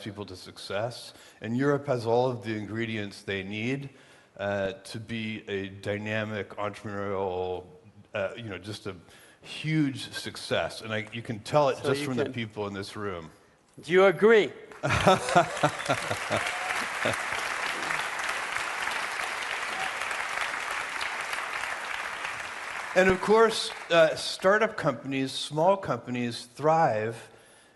people to success. And Europe has all of the ingredients they need to be a dynamic, entrepreneurial, just a huge success. And you can tell it just from the people in this room. Do you agree? And of course, startup companies, small companies, thrive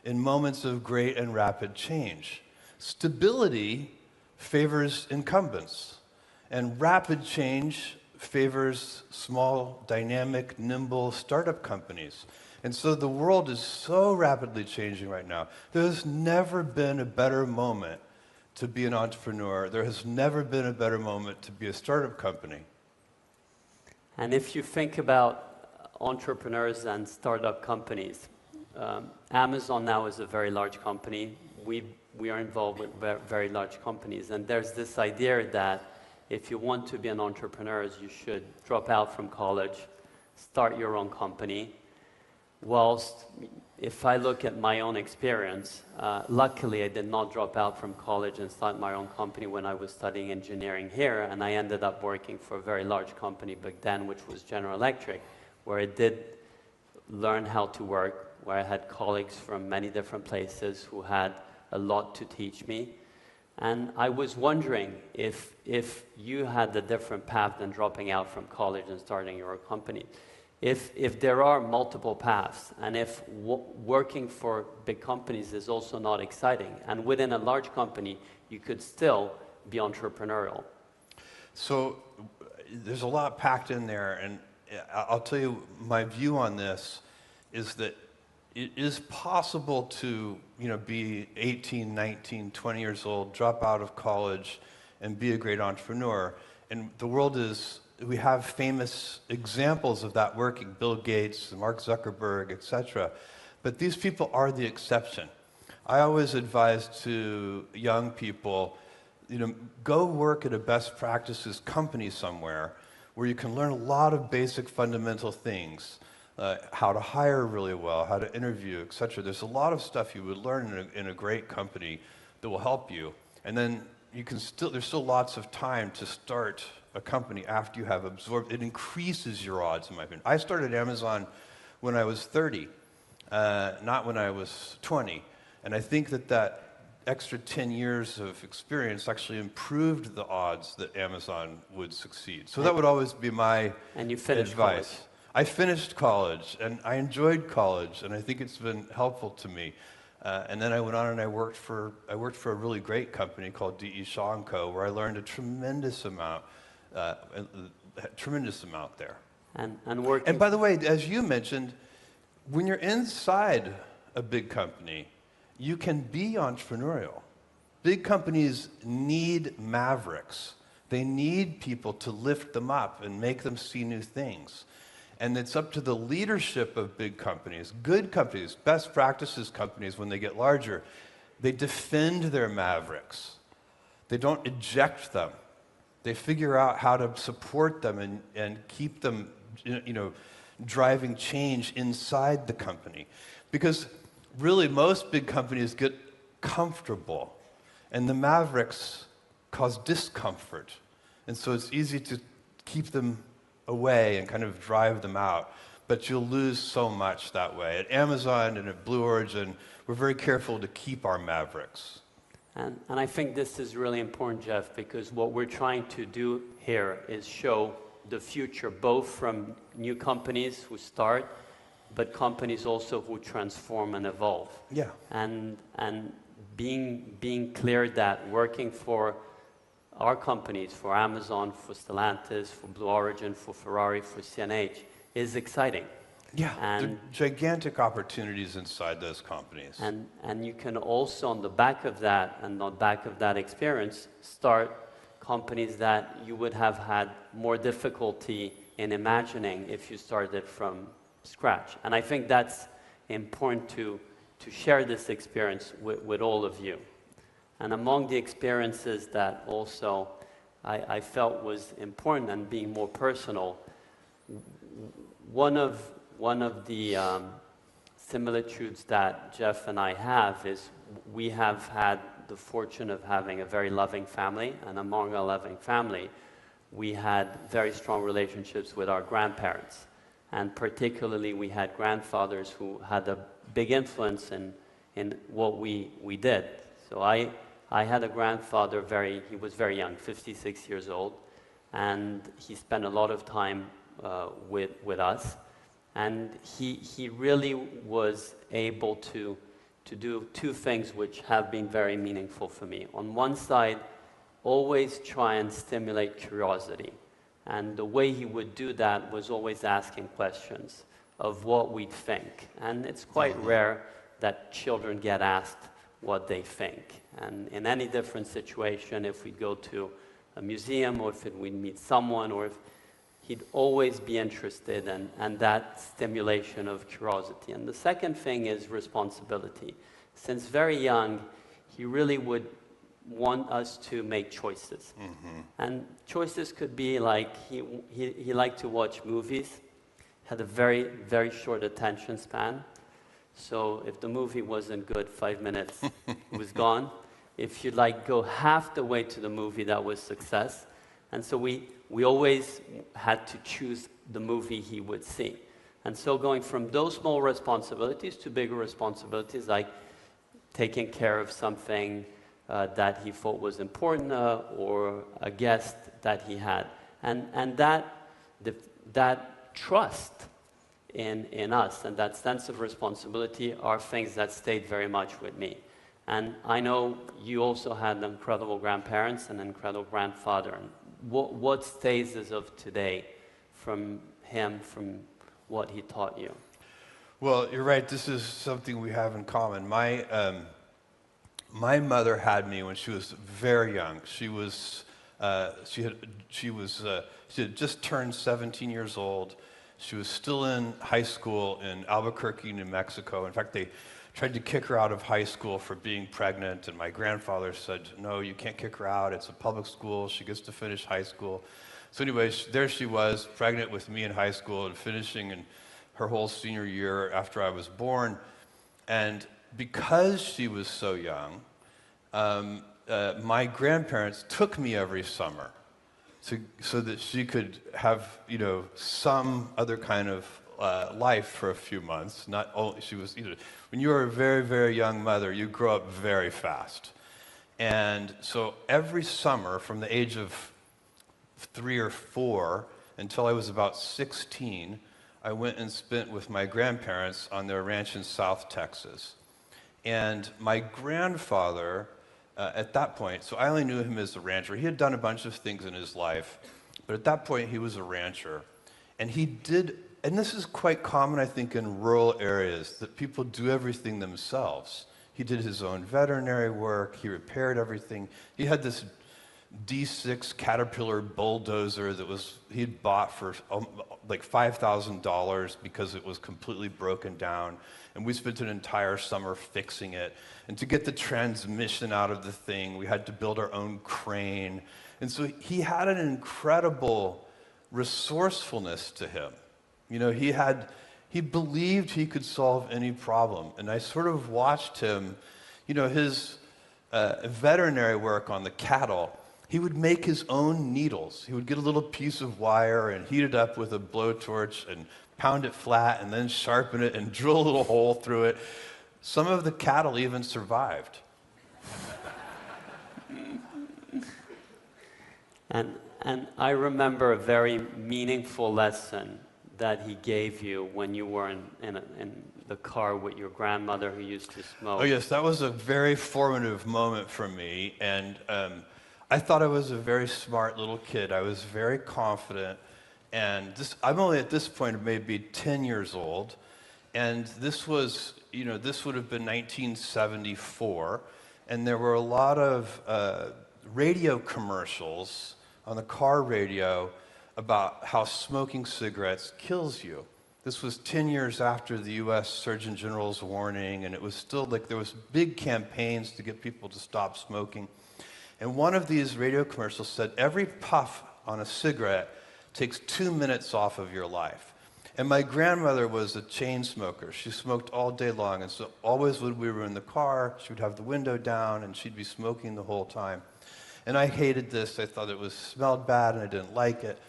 in moments of great and rapid change. Stability favors incumbents, and rapid change favors small, dynamic, nimble startup companies. And so the world is so rapidly changing right now. There's never been a better moment to be an entrepreneur. There has never been a better moment to be a startup company. And if you think about entrepreneurs and startup companies, Amazon now is a very large company. We are involved with very large companies. And there's this idea that if you want to be an entrepreneur, you should drop out from college, start your own company. Whilst if I look at my own experience, luckily I did not drop out from college and start my own company when I was studying engineering here, and I ended up working for a very large company back then, which was General Electric, where I did learn how to work, where I had colleagues from many different places who had a lot to teach me. And I was wondering if you had a different path than dropping out from college and starting your own company. If there are multiple paths, and if working for big companies is also not exciting, and within a large company, you could still be entrepreneurial. So there's a lot packed in there, and I'll tell you my view on this is that it is possible to be 18, 19, 20 years old, drop out of college, and be a great entrepreneur. And the world is, we have famous examples of that working, Bill Gates, Mark Zuckerberg, etc. But these people are the exception. I always advise to young people, go work at a best practices company somewhere where you can learn a lot of basic fundamental things, how to hire really well, how to interview, etc. There's a lot of stuff you would learn in a great company that will help you. And then there's still lots of time to start a company after you have absorbed. It increases your odds, in my opinion. I started Amazon when I was 30, not when I was 20. And I think that extra 10 years of experience actually improved the odds that Amazon would succeed. So that would always be my And you finished advice. College. I finished college, and I enjoyed college, and I think it's been helpful to me. And then I went on and I worked for a really great company called D.E. Shaw & Co., where I learned a tremendous amount there. And by the way, as you mentioned, when you're inside a big company, you can be entrepreneurial. Big companies need mavericks. They need people to lift them up and make them see new things. And it's up to the leadership of big companies, good companies, best practices companies, when they get larger, they defend their mavericks. They don't eject them. They figure out how to support them and keep them, driving change inside the company. Because really, most big companies get comfortable, and the mavericks cause discomfort. And so it's easy to keep them away and kind of drive them out. But you'll lose so much that way. At Amazon and at Blue Origin, we're very careful to keep our mavericks. And I think this is really important, Jeff, because what we're trying to do here is show the future, both from new companies who start, but companies also who transform and evolve. Yeah. And being clear that working for our companies, for Amazon, for Stellantis, for Blue Origin, for Ferrari, for CNH, is exciting. Yeah, there are gigantic opportunities inside those companies. And you can also, on the back of that, and on the back of that experience, start companies that you would have had more difficulty in imagining if you started from scratch. And I think that's important to share this experience with all of you. And among the experiences that also I felt was important and being more personal, one of the similitudes that Jeff and I have is we have had the fortune of having a very loving family, and among our loving family, we had very strong relationships with our grandparents. And particularly, we had grandfathers who had a big influence in what we did. So I had a grandfather, he was very young, 56 years old, and he spent a lot of time with us. And he really was able to do two things which have been very meaningful for me. On one side, always try and stimulate curiosity. And the way he would do that was always asking questions of what we think. And it's quite rare that children get asked what they think. And in any different situation, if we go to a museum or if we meet someone, or if he'd always be interested and that stimulation of curiosity. And the second thing is responsibility. Since very young, he really would want us to make choices. And choices could be like, he liked to watch movies, had a very, very short attention span. So if the movie wasn't good, 5 minutes, it was gone. If you'd like go half the way to the movie, that was success. And so we always had to choose the movie he would see. And so going from those small responsibilities to bigger responsibilities, like taking care of something that he thought was important, or a guest that he had. And that trust in us and that sense of responsibility are things that stayed very much with me. And I know you also had incredible grandparents and incredible grandfather. And what stays as of today from him, from what he taught you? Well, you're right. This is something we have in common. My mother had me when she was very young. She had just turned 17 years old. She was still in high school in Albuquerque, New Mexico. In fact, they tried to kick her out of high school for being pregnant, and my grandfather said, no, you can't kick her out. It's a public school. She gets to finish high school. So anyway, there she was, pregnant with me in high school and finishing in her whole senior year after I was born. And because she was so young, my grandparents took me every summer so that she could have, some other kind of life for a few months. Not only when you are a very, very young mother, you grow up very fast. And so every summer, from the age of 3 or 4 until I was about 16, I went and spent with my grandparents on their ranch in South Texas. And my grandfather, at that point, so I only knew him as a rancher. He had done a bunch of things in his life, but at that point he was a rancher. And he did, and this is quite common, I think, in rural areas, that people do everything themselves. He did his own veterinary work, he repaired everything. He had this D6 Caterpillar bulldozer that he'd bought for like $5,000 because it was completely broken down. And we spent an entire summer fixing it. And to get the transmission out of the thing, we had to build our own crane. And so he had an incredible resourcefulness to him. He believed he could solve any problem. And I sort of watched him, his veterinary work on the cattle. He would make his own needles. He would get a little piece of wire and heat it up with a blowtorch and pound it flat and then sharpen it and drill a little hole through it. Some of the cattle even survived. And I remember a very meaningful lesson that he gave you when you were in the car with your grandmother who used to smoke. Oh yes, that was a very formative moment for me. And I thought I was a very smart little kid. I was very confident. And I'm only at this point maybe 10 years old. And this was, this would have been 1974. And there were a lot of radio commercials on the car radio about how smoking cigarettes kills you. This was 10 years after the U.S. Surgeon General's warning, and it was still like there was big campaigns to get people to stop smoking. And one of these radio commercials said, every puff on a cigarette takes 2 minutes off of your life. And my grandmother was a chain smoker. She smoked all day long, and so always when we were in the car, she would have the window down, and she'd be smoking the whole time. And I hated this. I thought it smelled bad, and I didn't like it.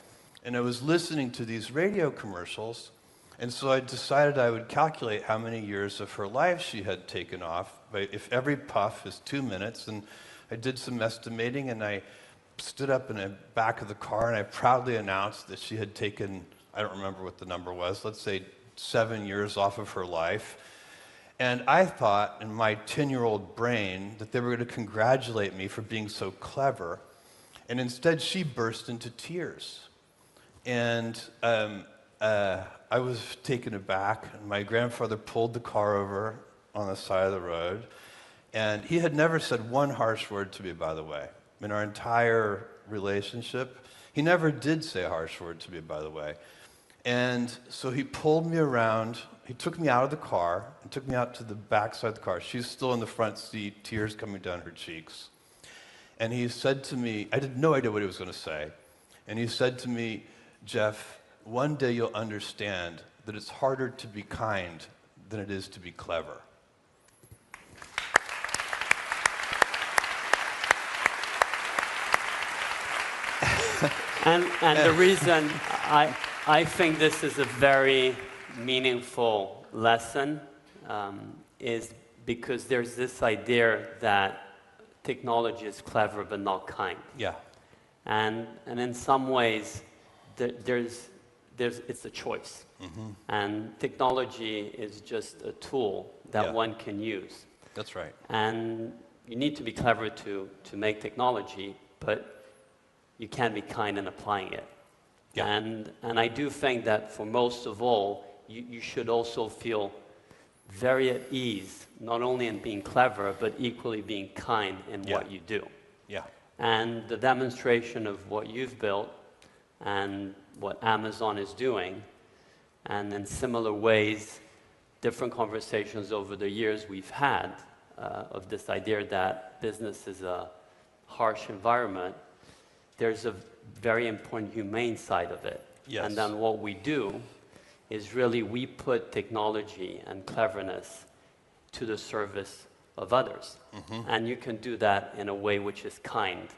And I was listening to these radio commercials, and so I decided I would calculate how many years of her life she had taken off, if every puff is 2 minutes. And I did some estimating, and I stood up in the back of the car, and I proudly announced that she had taken, I don't remember what the number was, let's say 7 years off of her life. And I thought in my 10-year-old brain that they were going to congratulate me for being so clever. And instead, she burst into tears. And I was taken aback, and my grandfather pulled the car over on the side of the road. And he had never said one harsh word to me, by the way. In our entire relationship, he never did say a harsh word to me, by the way. And so he pulled me around. He took me out of the car and took me out to the back side of the car. She's still in the front seat, tears coming down her cheeks. And he said to me, I had no idea what he was going to say. And he said to me, Jeff, one day you'll understand that it's harder to be kind than it is to be clever. And the reason I think this is a very meaningful lesson is because there's this idea that technology is clever but not kind. Yeah. And in some ways, it's a choice. Mm-hmm. And technology is just a tool that one can use. That's right. And you need to be clever to make technology, but you can't be kind in applying it. Yeah. And I do think that for most of all, you should also feel very at ease, not only in being clever, but equally being kind in what you do. Yeah. And the demonstration of what you've built and what Amazon is doing, and in similar ways, different conversations over the years we've had of this idea that business is a harsh environment, there's a very important humane side of it. Yes. And then what we do is really we put technology and cleverness to the service of others. Mm-hmm. And you can do that in a way which is kind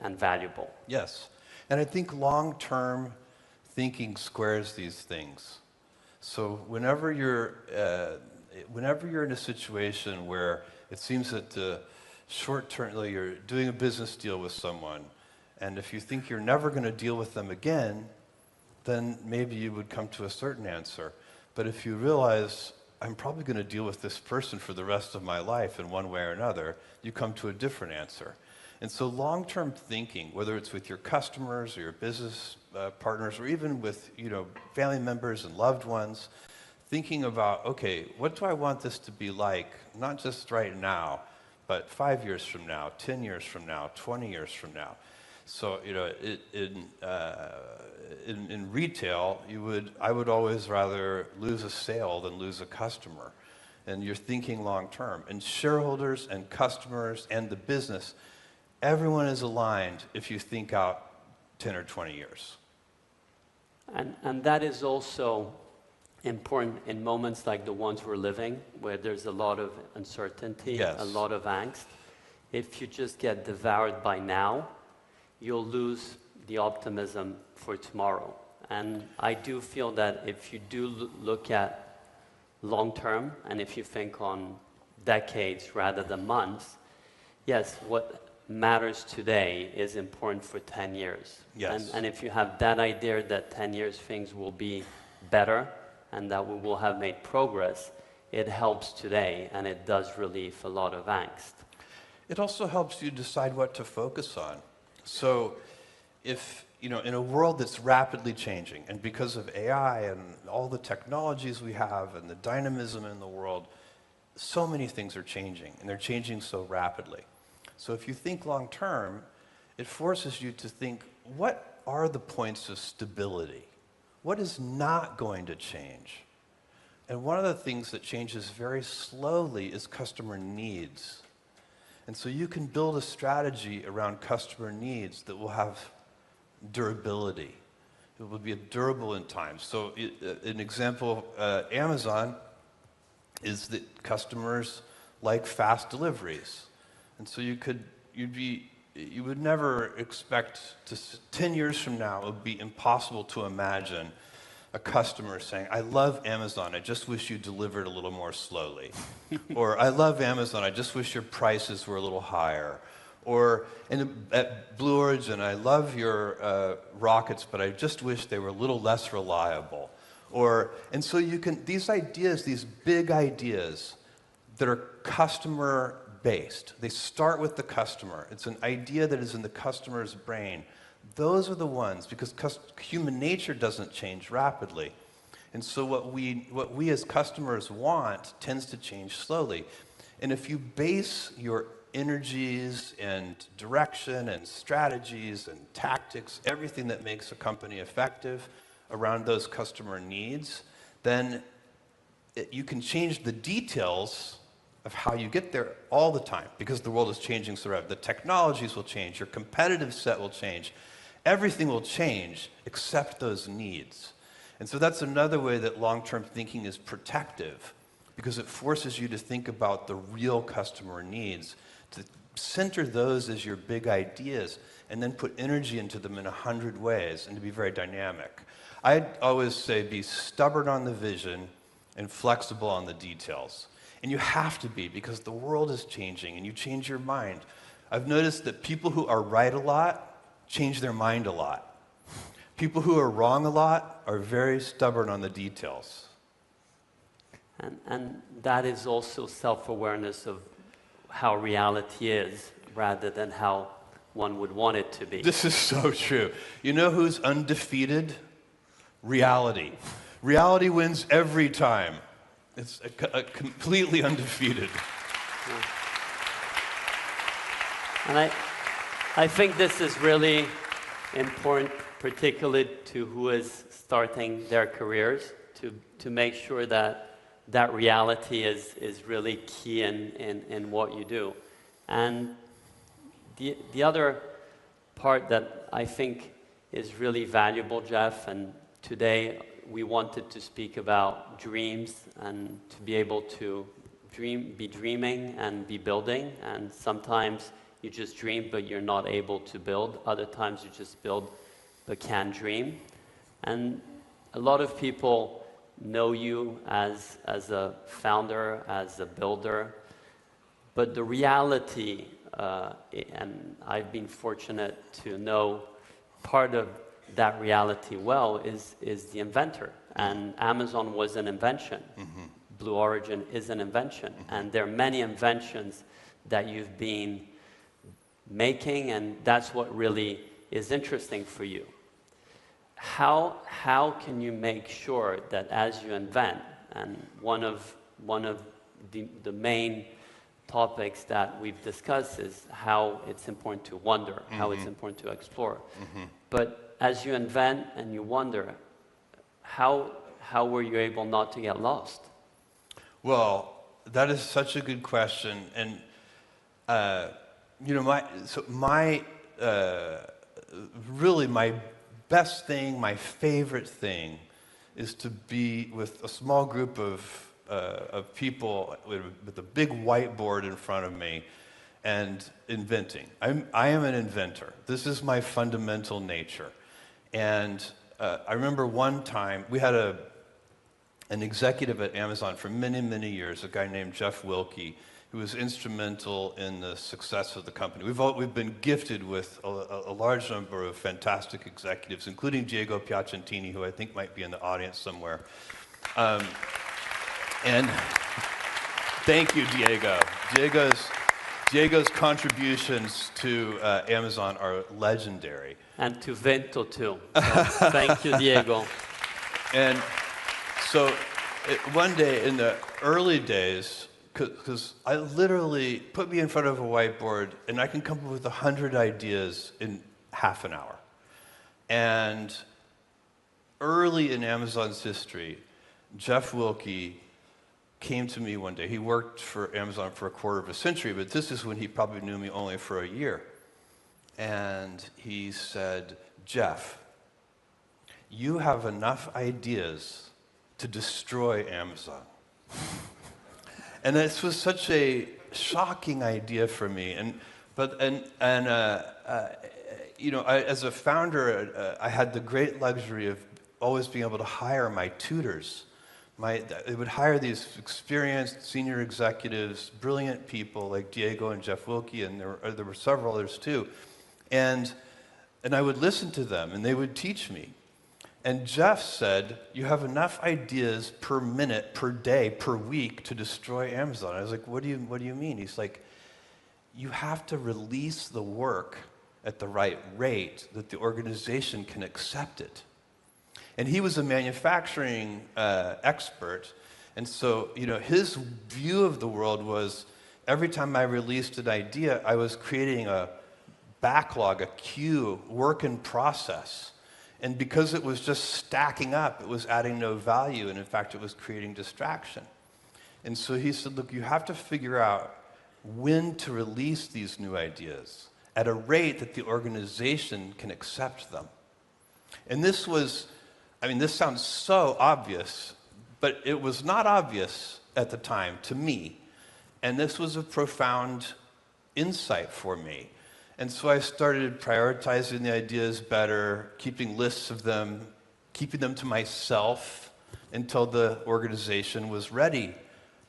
and valuable. Yes. And I think long-term thinking squares these things. So whenever you're in a situation where it seems that the short-term, you're doing a business deal with someone, and if you think you're never going to deal with them again, then maybe you would come to a certain answer. But if you realize, I'm probably going to deal with this person for the rest of my life in one way or another, you come to a different answer. And so long-term thinking, whether it's with your customers or your business partners, or even with family members and loved ones, thinking about, okay, what do I want this to be like, not just right now, but 5 years from now, 10 years from now, 20 years from now. So, in retail, I would always rather lose a sale than lose a customer. And you're thinking long term. And shareholders and customers and the business, everyone is aligned if you think out 10 or 20 years. And that is also important in moments like the ones we're living, where there's a lot of uncertainty, a lot of angst. If you just get devoured by now, you'll lose the optimism for tomorrow. And I do feel that if you do look at long term, and if you think on decades rather than months, yes, what matters today is important for 10 years. Yes. And if you have that idea that 10 years things will be better and that we will have made progress, it helps today, and it does relieve a lot of angst. It also helps you decide what to focus on. So if, in a world that's rapidly changing, and because of AI and all the technologies we have and the dynamism in the world, so many things are changing, and they're changing so rapidly. So if you think long term, it forces you to think, what are the points of stability? What is not going to change? And one of the things that changes very slowly is customer needs. And so you can build a strategy around customer needs that will have durability. It will be durable in time. So an example, Amazon is that customers like fast deliveries. And so you would never expect 10 years from now, it would be impossible to imagine a customer saying, I love Amazon, I just wish you delivered a little more slowly. Or, I love Amazon, I just wish your prices were a little higher. Or, at Blue Origin, I love your rockets, but I just wish they were a little less reliable. And so these ideas, these big ideas that are customer-based, they start with the customer. It's an idea that is in the customer's brain. Those are the ones, because human nature doesn't change rapidly. And so what we as customers want tends to change slowly. And if you base your energies and direction and strategies and tactics, everything that makes a company effective around those customer needs, then you can change the details of how you get there all the time, because the world is changing so rapidly. The technologies will change, your competitive set will change, everything will change except those needs. And so that's another way that long-term thinking is protective, because it forces you to think about the real customer needs, to center those as your big ideas, and then put energy into them in 100 ways, and to be very dynamic. I'd always say be stubborn on the vision and flexible on the details. And you have to be, because the world is changing and you change your mind. I've noticed that people who are right a lot change their mind a lot. People who are wrong a lot are very stubborn on the details. And that is also self-awareness of how reality is, rather than how one would want it to be. This is so true. You know who's undefeated? Reality. Reality wins every time. It's completely undefeated. And I think this is really important, particularly to who is starting their careers, to make sure that reality is really key in what you do. And the other part that I think is really valuable, Jeff, and today we wanted to speak about dreams and to be able to be dreaming and be building. And sometimes you just dream, but you're not able to build. Other times you just build, but can't dream. And a lot of people know you as a founder, as a builder. But the reality, and I've been fortunate to know part of that reality well, is the inventor. And Amazon was an invention. Mm-hmm. Blue Origin is an invention. Mm-hmm. And there are many inventions that you've been making, and that's what really is interesting for you. How can you make sure that as you invent, and one of the main topics that we've discussed is how it's important to wonder, mm-hmm. how it's important to explore. Mm-hmm. But as you invent and you wonder, how were you able not to get lost? Well, that is such a good question, and really my best thing, my favorite thing, is to be with a small group of people with a big whiteboard in front of me and inventing. I am an inventor. This is my fundamental nature. And I remember one time, we had an executive at Amazon for many, many years, a guy named Jeff Wilke, who was instrumental in the success of the company. We've been gifted with a large number of fantastic executives, including Diego Piacentini, who I think might be in the audience somewhere. And thank you, Diego. Diego's contributions to Amazon are legendary. And to Vento too. So thank you, Diego. And so one day in the early days, because I literally put me in front of a whiteboard and I can come up with 100 ideas in half an hour. And early in Amazon's history, Jeff Wilke came to me one day. He worked for Amazon for a quarter of a century, but this is when he probably knew me only for a year. And he said, Jeff, you have enough ideas to destroy Amazon. And this was such a shocking idea for me. You know, as a founder, I had the great luxury of always being able to hire my tutors. I would hire these experienced senior executives, brilliant people like Diego and Jeff Wilkie, and there were several others too. And I would listen to them, and they would teach me. And Jeff said, you have enough ideas per minute, per day, per week to destroy Amazon. I was like, what do you mean? He's like, you have to release the work at the right rate that the organization can accept it. And he was a manufacturing expert. And so, you know, his view of the world was every time I released an idea, I was creating a backlog, a queue, work in process. And because it was just stacking up, it was adding no value, and in fact, it was creating distraction. And so he said, look, you have to figure out when to release these new ideas at a rate that the organization can accept them. And this was, I mean, this sounds so obvious, but it was not obvious at the time to me. And this was a profound insight for me. And so I started prioritizing the ideas better, keeping lists of them, keeping them to myself until the organization was ready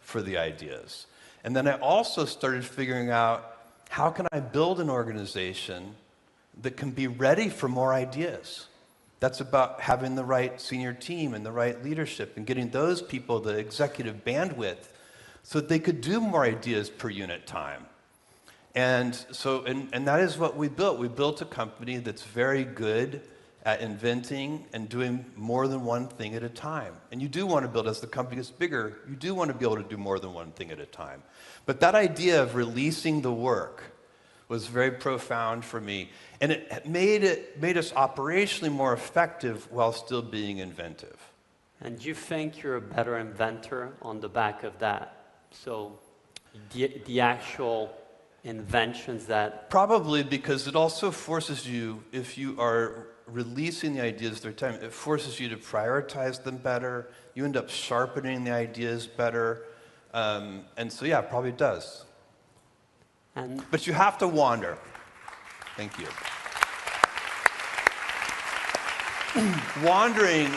for the ideas. And then I also started figuring out, how can I build an organization that can be ready for more ideas? That's about having the right senior team and the right leadership and getting those people the executive bandwidth so that they could do more ideas per unit time. And so, and that is what we built. We built a company that's very good at inventing and doing more than one thing at a time. And you do want to build, as the company gets bigger, you do want to be able to do more than one thing at a time. But that idea of releasing the work was very profound for me. And it made us operationally more effective while still being inventive. And you think you're a better inventor on the back of that? So the actual inventions that... Probably, because it also forces you, if you are releasing the ideas through time, it forces you to prioritize them better. You end up sharpening the ideas better. And so, yeah, it probably does. But you have to wander. Thank you. Wandering,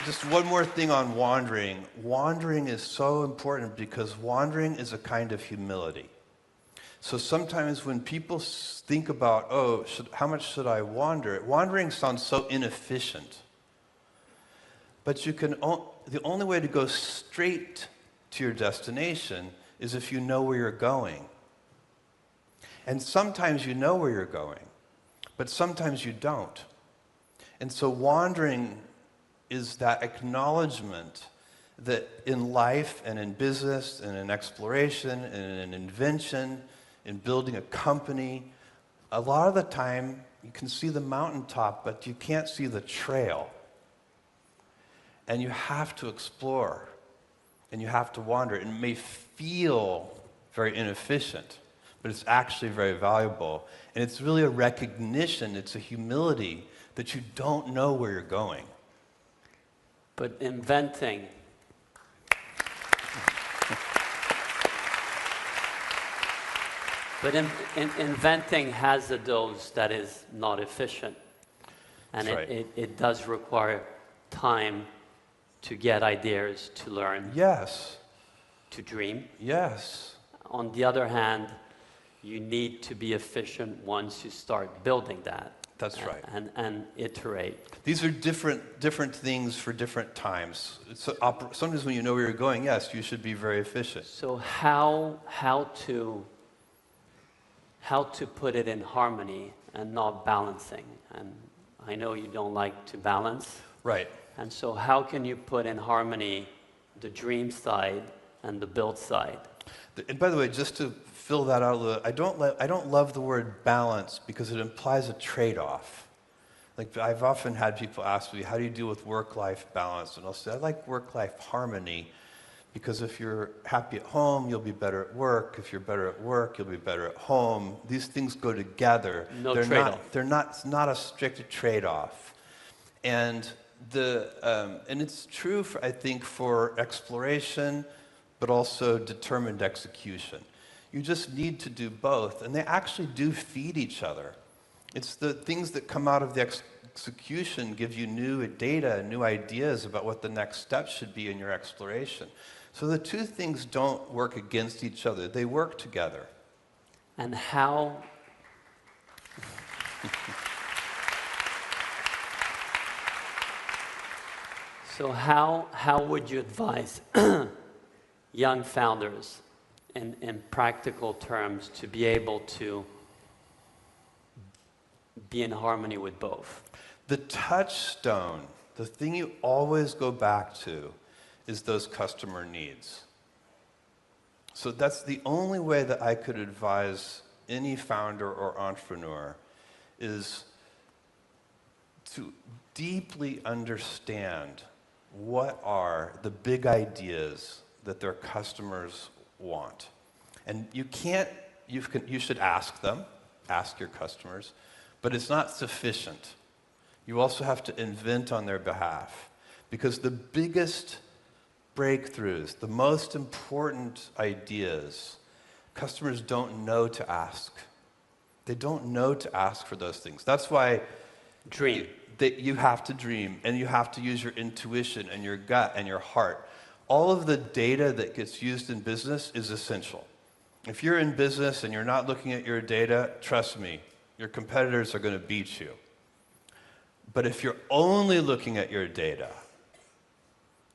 just one more thing on wandering. Wandering is so important because wandering is a kind of humility. So sometimes when people think about, oh, how much should I wander? Wandering sounds so inefficient. But you can, the only way to go straight to your destination is if you know where you're going. And sometimes you know where you're going, but sometimes you don't. And so wandering is that acknowledgement that in life and in business and in exploration and in invention, in building a company, a lot of the time you can see the mountaintop, but you can't see the trail. And you have to explore, and you have to wander. It may feel very inefficient, but it's actually very valuable. And it's really a recognition, it's a humility that you don't know where you're going. But inventing... But inventing has a dose that is not efficient. And it does require time to get ideas, to learn. Yes. To dream. Yes. On the other hand, you need to be efficient once you start building that. That's right. And iterate. These are different things for different times. Sometimes when you know where you're going, yes, you should be very efficient. So how to put it in harmony and not balancing? And I know you don't like to balance. Right. And so how can you put in harmony the dream side and the build side? And by the way, just to fill that out a little, I don't love the word balance because it implies a trade-off. Like I've often had people ask me, how do you deal with work-life balance? And I'll say, I like work-life harmony because if you're happy at home, you'll be better at work. If you're better at work, you'll be better at home. These things go together. No trade-off. It's not a strict trade-off. And and it's true, I think, for exploration, but also determined execution. You just need to do both, and they actually do feed each other. It's the things that come out of the execution give you new data and new ideas about what the next step should be in your exploration. So the two things don't work against each other, they work together. And how... So how would you advise young founders in practical terms to be able to be in harmony with both? The touchstone, the thing you always go back to, is those customer needs. So that's the only way that I could advise any founder or entrepreneur, is to deeply understand what are the big ideas that their customers want. And you should ask them, ask your customers, but it's not sufficient. You also have to invent on their behalf, because the biggest breakthroughs, the most important ideas, customers don't know to ask. They don't know to ask for those things. That's why Dream. you have to dream, and you have to use your intuition and your gut and your heart. All of the data that gets used in business is essential. If you're in business and you're not looking at your data, trust me, your competitors are going to beat you. But if you're only looking at your data,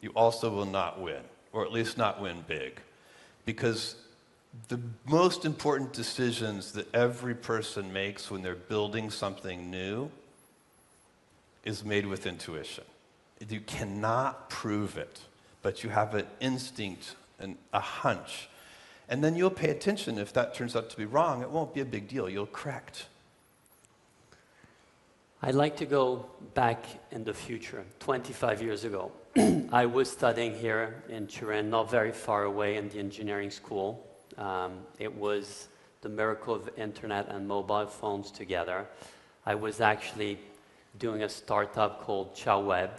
you also will not win, or at least not win big. Because the most important decisions that every person makes when they're building something new is made with intuition. You cannot prove it, but you have an instinct and a hunch. And then you'll pay attention. If that turns out to be wrong, it won't be a big deal. You'll correct. I'd like to go back in the future, 25 years ago. I was studying here in Turin, not very far away in the engineering school. It was the miracle of internet and mobile phones together. I was actually doing a startup called Ciao Web,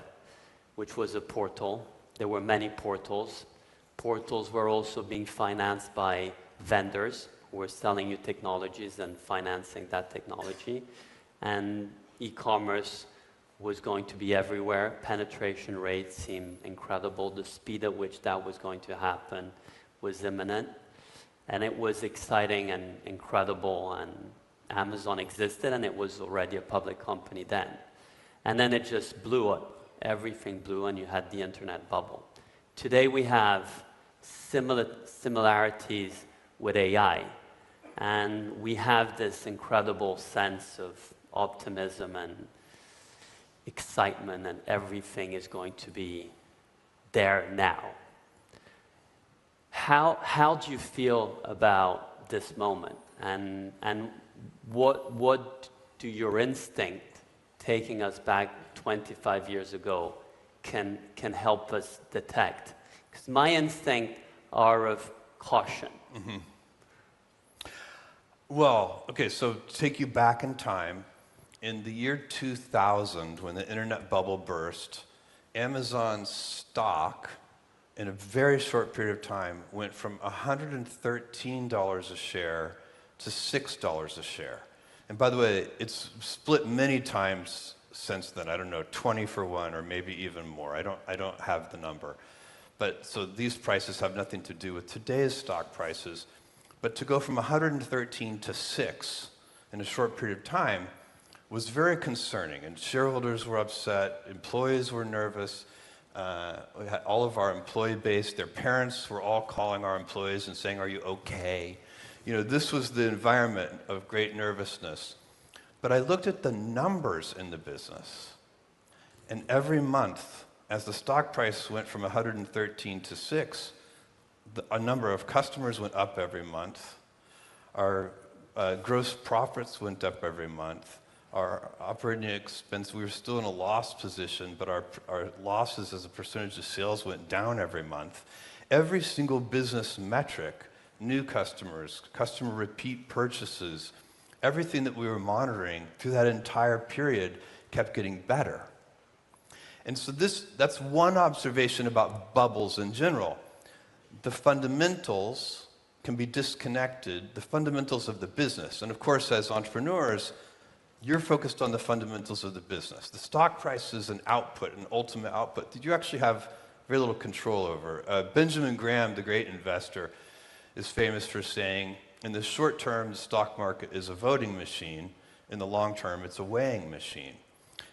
which was a portal. There were many portals. Portals were also being financed by vendors who were selling you technologies and financing that technology. And e-commerce was going to be everywhere. Penetration rates seemed incredible. The speed at which that was going to happen was imminent. And it was exciting and incredible, and Amazon existed, and it was already a public company then. And then it just blew up. Everything blew, and you had the internet bubble. Today we have similarities with AI, and we have this incredible sense of optimism and excitement, and everything is going to be there now. How do you feel about this moment, and what do your instinct, taking us back 25 years ago, can help us detect? Because my instincts are of caution. Mm-hmm. Well, okay, so to take you back in time, in the year 2000, when the internet bubble burst, Amazon's stock, in a very short period of time, went from $113 a share to $6 a share. And by the way, it's split many times since then. I don't know, 20 for one, or maybe even more. I don't have the number. But so these prices have nothing to do with today's stock prices. But to go from 113 to 6 in a short period of time was very concerning, and shareholders were upset, employees were nervous. We had all of our employee base, their parents were all calling our employees and saying, "Are you okay?" You know, this was the environment of great nervousness. But I looked at the numbers in the business, and every month, as the stock price went from 113 to 6, a number of customers went up every month. Our gross profits went up every month. Our operating expense, we were still in a loss position, but our losses as a percentage of sales went down every month. Every single business metric, new customers, customer repeat purchases, everything that we were monitoring through that entire period kept getting better. And so that's one observation about bubbles in general. The fundamentals can be disconnected, the fundamentals of the business. And of course, as entrepreneurs, you're focused on the fundamentals of the business. The stock price is an output, an ultimate output that you actually have very little control over. Benjamin Graham, the great investor, is famous for saying, in the short term, the stock market is a voting machine. In the long term, it's a weighing machine.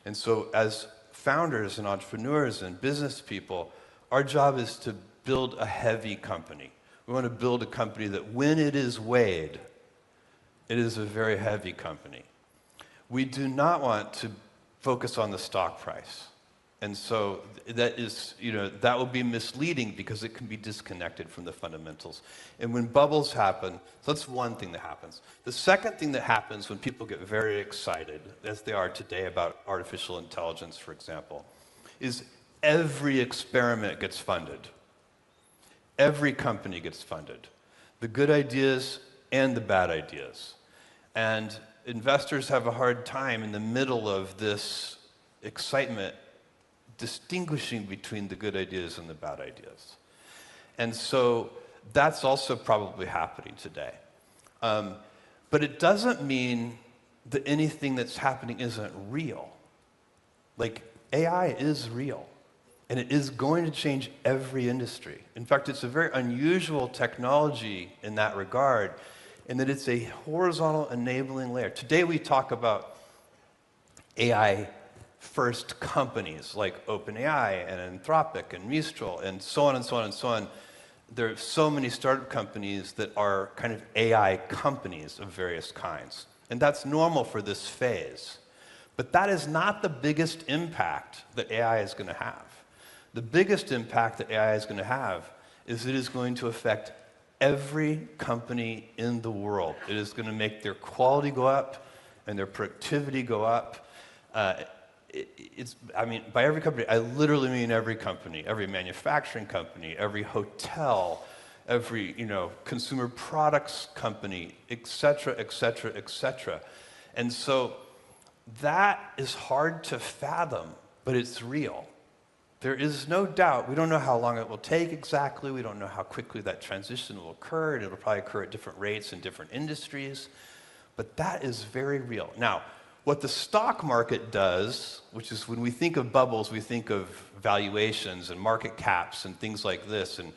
And so as founders and entrepreneurs and business people, our job is to build a heavy company. We want to build a company that when it is weighed, it is a very heavy company. We do not want to focus on the stock price. And so that is, that will be misleading because it can be disconnected from the fundamentals. And when bubbles happen, so that's one thing that happens. The second thing that happens when people get very excited, as they are today about artificial intelligence, for example, is every experiment gets funded. Every company gets funded. The good ideas and the bad ideas. And investors have a hard time in the middle of this excitement distinguishing between the good ideas and the bad ideas. And so that's also probably happening today. But it doesn't mean that anything that's happening isn't real. Like, AI is real, and it is going to change every industry. In fact, it's a very unusual technology in that regard, in that it's a horizontal enabling layer. Today we talk about AI first companies like OpenAI and Anthropic and Mistral and so on and so on and so on. There are so many startup companies that are kind of AI companies of various kinds. And that's normal for this phase. But that is not the biggest impact that AI is going to have. The biggest impact that AI is going to have is it is going to affect every company in the world. It is going to make their quality go up and their productivity go up. By every company, I literally mean every company, every manufacturing company, every hotel, every, consumer products company, et cetera, et cetera, et cetera. And so that is hard to fathom, but it's real. There is no doubt. We don't know how long it will take exactly. We don't know how quickly that transition will occur, and it'll probably occur at different rates in different industries. But that is very real. Now, what the stock market does, which is when we think of bubbles, we think of valuations and market caps and things like this, and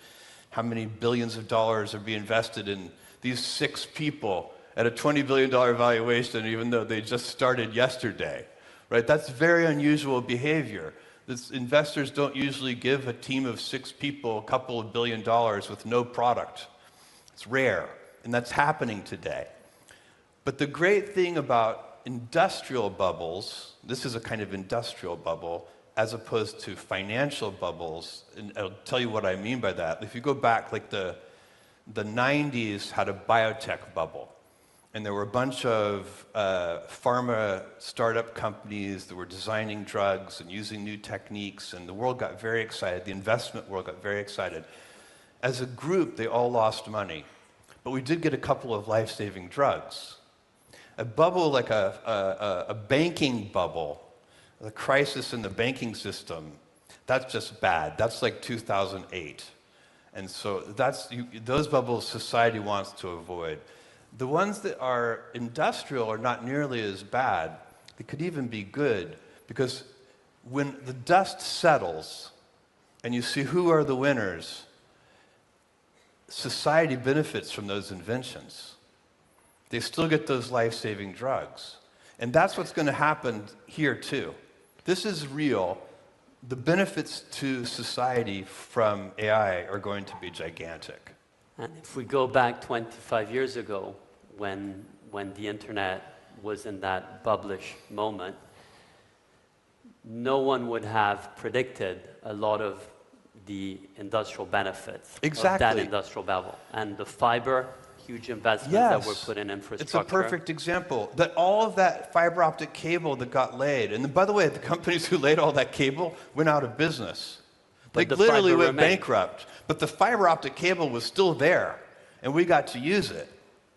how many billions of dollars are being invested in these 6 people at a $20 billion valuation, even though they just started yesterday, right? That's very unusual behavior. Investors don't usually give a team of 6 people a couple of $1 billion with no product. It's rare, and that's happening today. But the great thing about industrial bubbles, this is a kind of industrial bubble, as opposed to financial bubbles, and I'll tell you what I mean by that. If you go back, like the 90s had a biotech bubble, and there were a bunch of pharma startup companies that were designing drugs and using new techniques, and the world got very excited. The investment world got very excited. As a group, they all lost money, but we did get a couple of life-saving drugs. A bubble like a banking bubble, the crisis in the banking system, that's just bad. That's like 2008. And so those bubbles society wants to avoid. The ones that are industrial are not nearly as bad. They could even be good, because when the dust settles and you see who are the winners, society benefits from those inventions. They still get those life-saving drugs. And that's what's going to happen here, too. This is real. The benefits to society from AI are going to be gigantic. And if we go back 25 years ago, when the internet was in that bubblish moment, no one would have predicted a lot of the industrial benefits of that industrial bubble. And the fiber, huge investments that were put in infrastructure. It's a perfect example. That all of that fiber optic cable that got laid, and by the way, the companies who laid all that cable went out of business. They literally went bankrupt. But the fiber optic cable was still there, and we got to use it.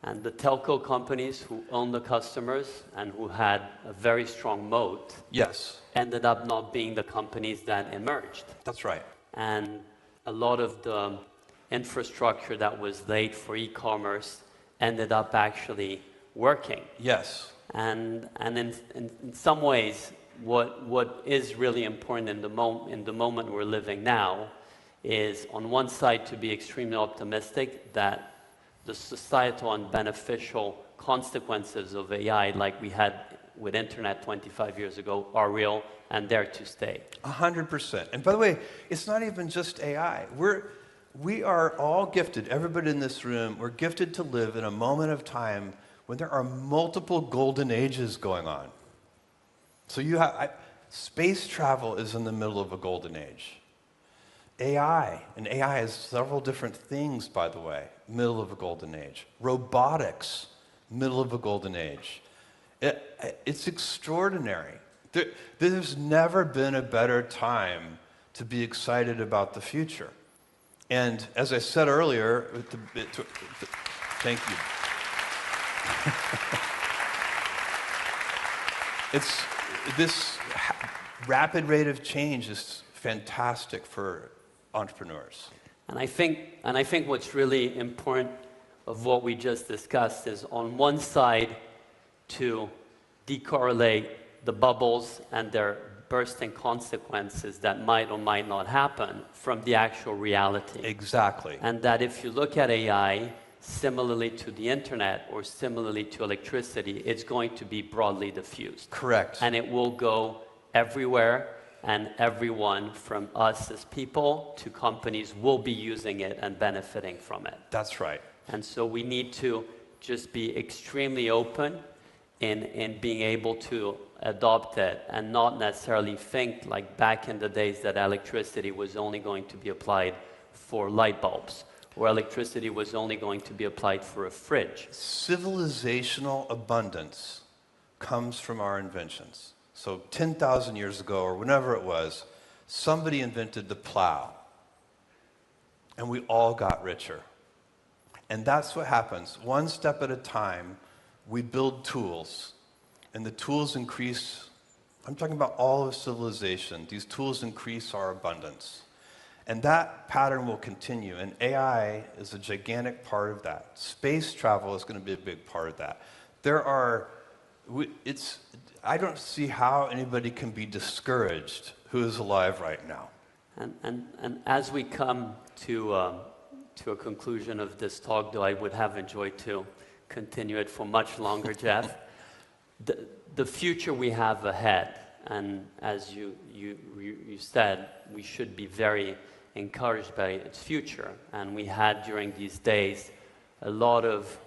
And the telco companies who own the customers and who had a very strong moat Yes, ended up not being the companies that emerged. that's right. And a lot of the infrastructure that was laid for e-commerce ended up actually working. Yes. And in some ways, what is really important in the moment we're living now is, on one side, to be extremely optimistic that the societal and beneficial consequences of AI, like we had with internet 25 years ago, are real and there to stay. 100%. And by the way, it's not even just AI. We are all gifted, everybody in this room, we're gifted to live in a moment of time when there are multiple golden ages going on. So space travel is in the middle of a golden age. AI, and AI is several different things, by the way, middle of a golden age. Robotics, middle of a golden age. It's extraordinary. There's never been a better time to be excited about the future. And as I said earlier, thank you. This rapid rate of change is fantastic for entrepreneurs. And I think what's really important of what we just discussed is, on one side, to decorrelate the bubbles and their bursting consequences that might or might not happen from the actual reality. Exactly. And that if you look at AI similarly to the internet or similarly to electricity, it's going to be broadly diffused. Correct. And it will go everywhere, and everyone, from us as people to companies, will be using it and benefiting from it. That's right. And so we need to just be extremely open in being able to adopt it, and not necessarily think like back in the days that electricity was only going to be applied for light bulbs, or electricity was only going to be applied for a fridge. Civilizational abundance comes from our inventions. So 10,000 years ago, or whenever it was, somebody invented the plow, and we all got richer. And that's what happens. One step at a time, we build tools, and the tools increase. I'm talking about all of civilization. These tools increase our abundance. And that pattern will continue, and AI is a gigantic part of that. Space travel is going to be a big part of that. I don't see how anybody can be discouraged who is alive right now. And as we come to a conclusion of this talk, though I would have enjoyed to continue it for much longer, Jeff, the future we have ahead, and as you said, we should be very encouraged by its future. And we had during these days a lot of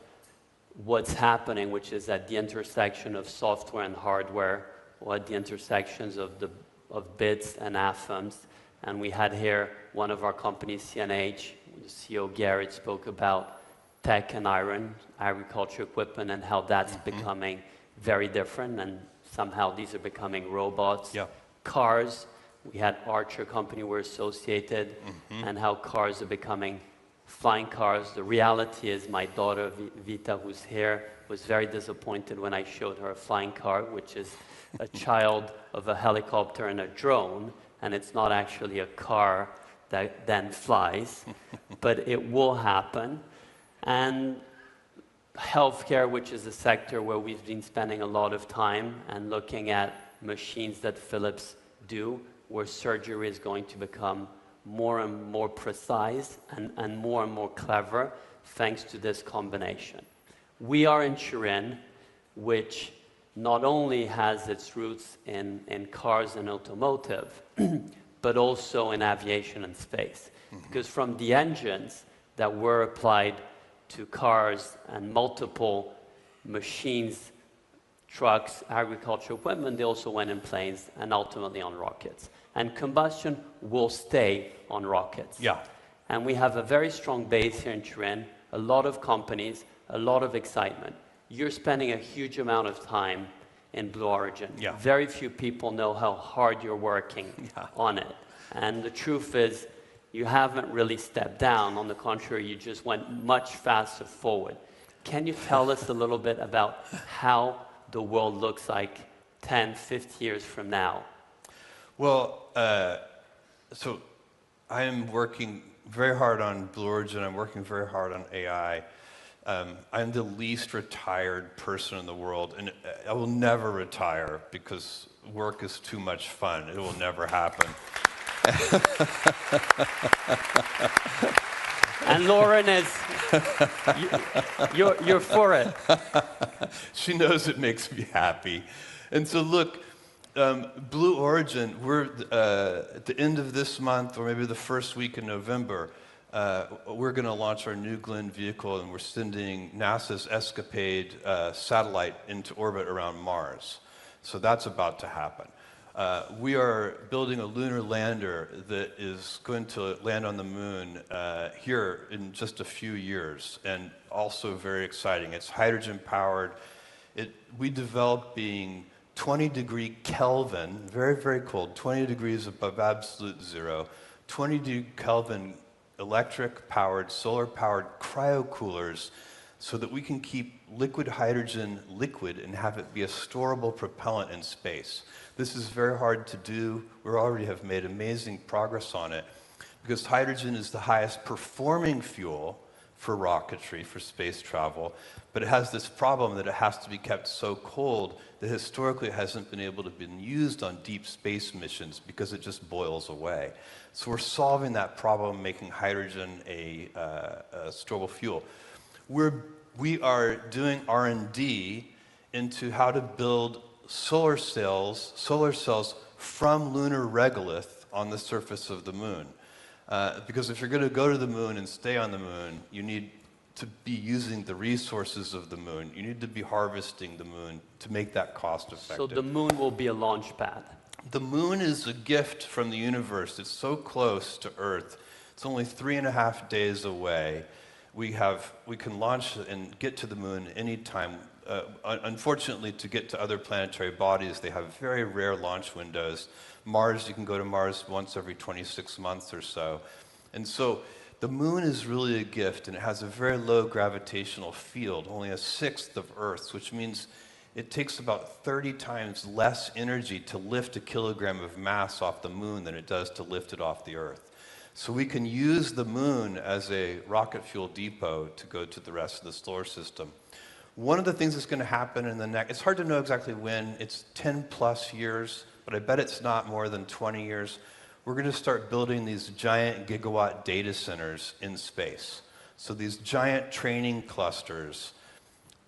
what's happening, which is at the intersection of software and hardware, or at the intersections of bits and atoms. And we had here one of our companies, CNH, the CEO Garrett spoke about tech and iron, agriculture equipment, and how that's becoming very different, and somehow these are becoming robots. Yeah. Cars, we had Archer company we're associated, and how cars are becoming flying cars. The reality is, my daughter Vita, who's here, was very disappointed when I showed her a flying car, which is a child of a helicopter and a drone, and it's not actually a car that then flies, but it will happen. And healthcare, which is a sector where we've been spending a lot of time and looking at machines that Philips do, where surgery is going to become more and more precise and more clever thanks to this combination. We are in Turin, which not only has its roots in cars and automotive, but also in aviation and space. Because from the engines that were applied to cars and multiple machines, trucks, agricultural equipment, they also went in planes and ultimately on rockets. And combustion will stay on rockets. Yeah. And we have a very strong base here in Turin, a lot of companies, a lot of excitement. You're spending a huge amount of time in Blue Origin. Yeah. Very few people know how hard you're working on it. And the truth is, you haven't really stepped down. On the contrary, you just went much faster forward. Can you tell us a little bit about how the world looks like 10, 50 years from now? Well, so I am working very hard on Blue Origin. I'm working very hard on AI. I'm the least retired person in the world, and I will never retire because work is too much fun. It will never happen. And Lauren is, you're for it. She knows it makes me happy. And so look, Blue Origin, we're at the end of this month, or maybe the first week in November, we're going to launch our New Glenn vehicle, and we're sending NASA's Escapade satellite into orbit around Mars. So that's about to happen. We are building a lunar lander that is going to land on the moon here in just a few years, and also very exciting. It's hydrogen powered. We developed being 20-degree Kelvin, very, very cold, 20 degrees above absolute zero, 20-degree Kelvin electric-powered, solar-powered cryocoolers so that we can keep liquid hydrogen liquid and have it be a storable propellant in space. This is very hard to do. We already have made amazing progress on it because hydrogen is the highest performing fuel for rocketry, for space travel, but it has this problem that it has to be kept so cold that historically it hasn't been able to be used on deep space missions because it just boils away. So we're solving that problem, making hydrogen a storable fuel. We are doing R&D into how to build solar cells from lunar regolith on the surface of the moon. Because if you're going to go to the moon and stay on the moon, you need to be using the resources of the moon. You need to be harvesting the moon to make that cost effective. So the moon will be a launch pad. The moon is a gift from the universe. It's so close to Earth. It's only 3.5 days away. We can launch and get to the moon anytime. Unfortunately, to get to other planetary bodies, they have very rare launch windows. Mars, you can go to Mars once every 26 months or so. And so the moon is really a gift, and it has a very low gravitational field, only a sixth of Earth's, which means it takes about 30 times less energy to lift a kilogram of mass off the moon than it does to lift it off the Earth. So we can use the moon as a rocket fuel depot to go to the rest of the solar system. One of the things that's going to happen in the next, it's hard to know exactly when, it's 10 plus years, but I bet it's not more than 20 years. We're going to start building these giant gigawatt data centers in space. So these giant training clusters,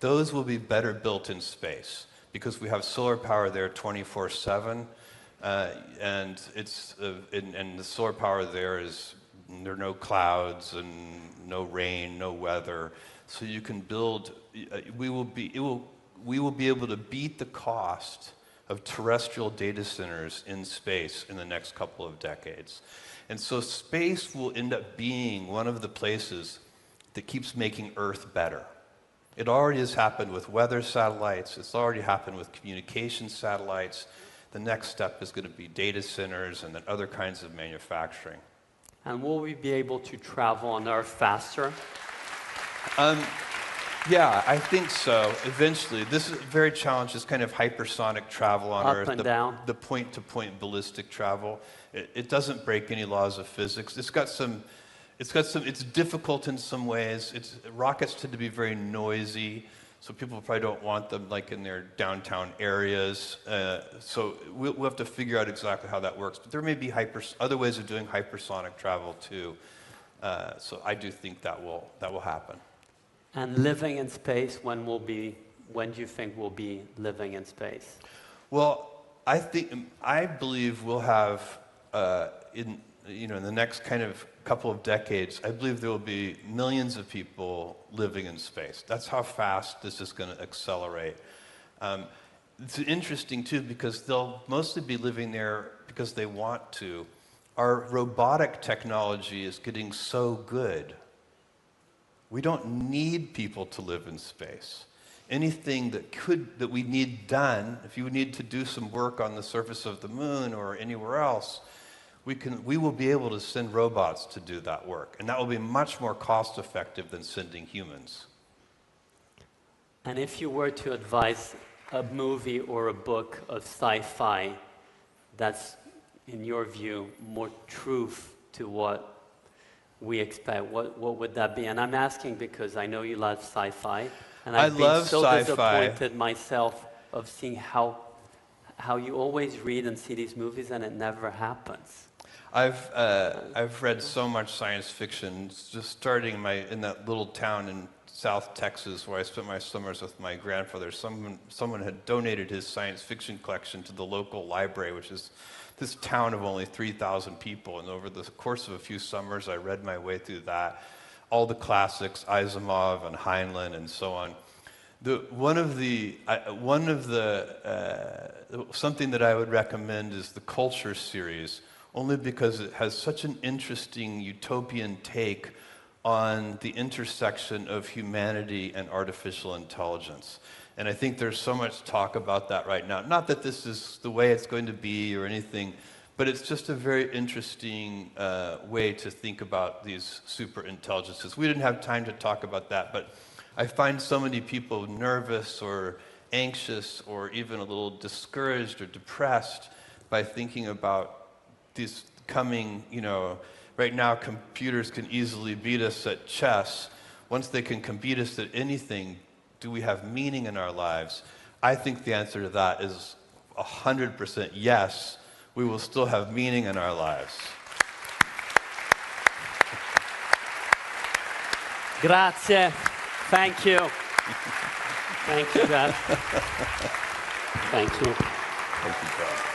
those will be better built in space because we have solar power there 24/7. And the solar power there are no clouds and no rain, no weather. So you can build, we will be able to beat the cost of terrestrial data centers in space in the next couple of decades. And so space will end up being one of the places that keeps making Earth better. It already has happened with weather satellites. It's already happened with communication satellites. The next step is going to be data centers and then other kinds of manufacturing. And will we be able to travel on Earth faster? Yeah, I think so. Eventually, this is very challenging. This kind of hypersonic travel on Earth, Up and down. The point-to-point ballistic travel. It doesn't break any laws of physics. It's difficult in some ways. Rockets tend to be very noisy, so people probably don't want them like in their downtown areas. So we'll have to figure out exactly how that works. But there may be other ways of doing hypersonic travel too. So I do think that will happen. And living in space, when do you think we'll be living in space? Well, I believe we'll have in the next kind of couple of decades, I believe there will be millions of people living in space. That's how fast this is going to accelerate. It's interesting too because they'll mostly be living there because they want to. Our robotic technology is getting so good. We don't need people to live in space. Anything that we need done, if you need to do some work on the surface of the moon or anywhere else, we will be able to send robots to do that work. And that will be much more cost effective than sending humans. And if you were to advise a movie or a book of sci-fi that's, in your view, more truth to what we expect, what would that be? And I'm asking because I know you love sci-fi, and I've been so disappointed myself of seeing how you always read and see these movies and it never happens. I've read so much science fiction, just starting in that little town in South Texas where I spent my summers with my grandfather. Someone had donated his science fiction collection to the local library, which is this town of only 3,000 people. And over the course of a few summers, I read my way through that. All the classics, Asimov and Heinlein and so on. Something that I would recommend is the Culture series, only because it has such an interesting utopian take on the intersection of humanity and artificial intelligence. And I think there's so much talk about that right now. Not that this is the way it's going to be or anything, but it's just a very interesting way to think about these super intelligences. We didn't have time to talk about that, but I find so many people nervous or anxious or even a little discouraged or depressed by thinking about these coming, right now computers can easily beat us at chess. Once they can beat us at anything, do we have meaning in our lives? I think the answer to that is 100% yes. We will still have meaning in our lives. Grazie. Thank you. Thank you, Dad. Thank you. Thank you, Bob.